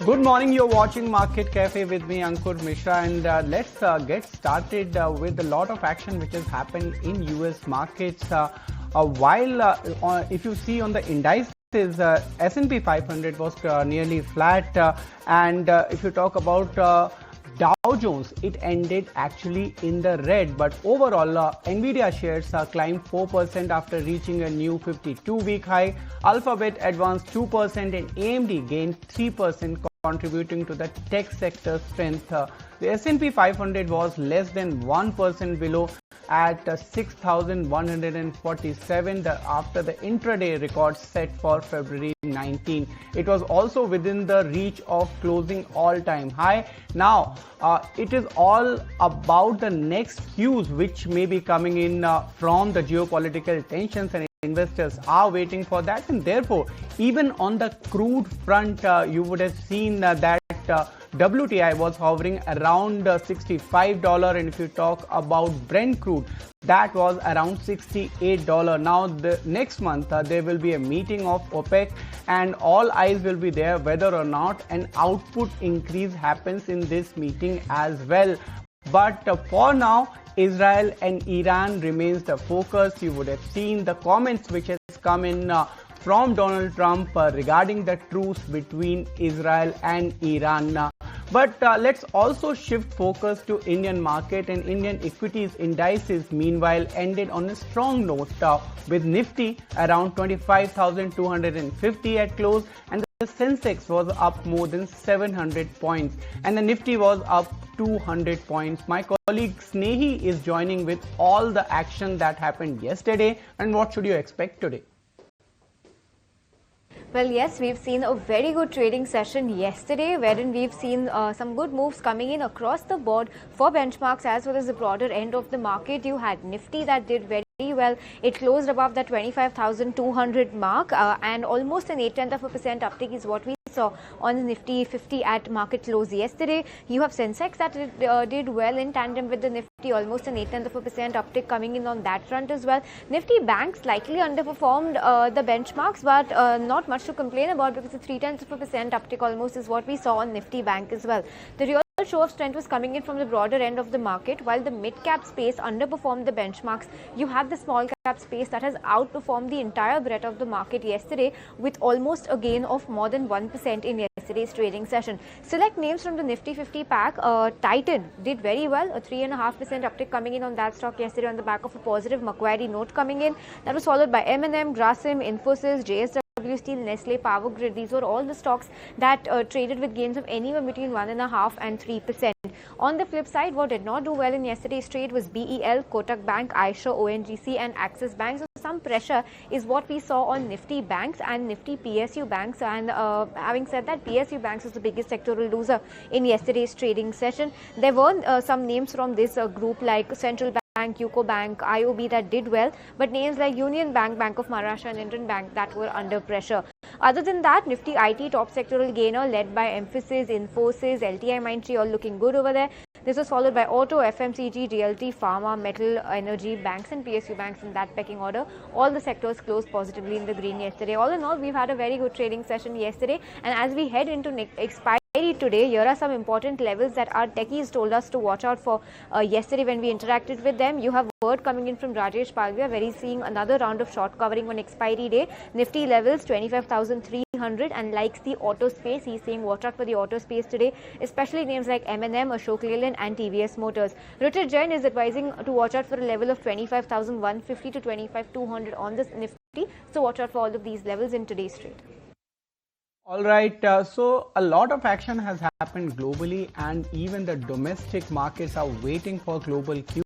Good morning, you're watching Market Cafe with me, Ankur Mishra, and let's get started with a lot of action which has happened in US markets. If you see on the indices, S&P 500 was nearly flat, and if you talk about Dow Jones, it ended actually in the red, but overall Nvidia shares climbed 4% after reaching a new 52-week high. Alphabet advanced 2% and AMD gained 3%, contributing to the tech sector strength. The S&P 500 was less than 1% below at 6,147 after the intraday record set for February 19. It was also within the reach of closing all-time high. Now, it is all about the next cues which may be coming in from the geopolitical tensions, and investors are waiting for that, and therefore even on the crude front you would have seen that WTI was hovering around $65, and if you talk about Brent crude, that was around $68. Now the next month there will be a meeting of OPEC, and all eyes will be there whether or not an output increase happens in this meeting as well. But for now, Israel and Iran remains the focus. You would have seen the comments which has come in from Donald Trump regarding the truce between Israel and Iran. But let's also shift focus to Indian market, and Indian equities indices meanwhile ended on a strong note with Nifty around 25,250 at close, and the Sensex was up more than 700 points and the Nifty was up 200 points. My colleague Snehi is joining with all the action that happened yesterday, and what should you expect today? Well, yes, we've seen a very good trading session yesterday, wherein we've seen some good moves coming in across the board for benchmarks as well as the broader end of the market. You had Nifty that did very well. It closed above the 25,200 mark and almost an 0.8% uptick is what we saw on the Nifty 50 at market close yesterday. You have Sensex that did well in tandem with the Nifty, almost an 0.8% uptick coming in on that front as well. Nifty Bank slightly underperformed the benchmarks, but not much to complain about because a 0.3% uptick almost is what we saw on Nifty Bank as well. The real show of strength was coming in from the broader end of the market. While the mid-cap space underperformed the benchmarks, you have the small-cap space that has outperformed the entire breadth of the market yesterday with almost a gain of more than 1% in yesterday's trading session. Select names from the Nifty 50 pack. Titan did very well, a 3.5% uptick coming in on that stock yesterday on the back of a positive Macquarie note coming in. That was followed by M&M, Grasim, Infosys, JSW Steel, Nestle, Power Grid. These were all the stocks that traded with gains of anywhere between 1.5% and 3%. On the flip side, what did not do well in yesterday's trade was BEL, Kotak Bank, Aisha, ONGC and Axis Bank. So some pressure is what we saw on Nifty Banks and Nifty PSU Banks, and having said that, PSU Banks was the biggest sectoral loser in yesterday's trading session. There were some names from this group like Central Bank, UCO Bank, IOB that did well, but names like Union Bank, Bank of Maharashtra and Indian Bank that were under pressure. Other than that, Nifty IT top sectoral gainer led by Emphasis, Infosys, LTI Mindtree all looking good over there. This was followed by Auto, FMCG, DLT, Pharma, Metal, Energy, Banks and PSU Banks in that pecking order. All the sectors closed positively in the green yesterday. All in all, we've had a very good trading session yesterday, and as we head into expiry today, here are some important levels that our techies told us to watch out for yesterday when we interacted with them. You have word coming in from Rajesh Palvia, where he's seeing another round of short covering on expiry day. Nifty levels 25,300, and likes the auto space. He's saying watch out for the auto space today, especially names like M&M, Ashok Leyland and TVS Motors. Richard Jain is advising to watch out for a level of 25,150 to 25,200 on this Nifty. So watch out for all of these levels in today's trade. All right, so a lot of action has happened globally, and even the domestic markets are waiting for global cues.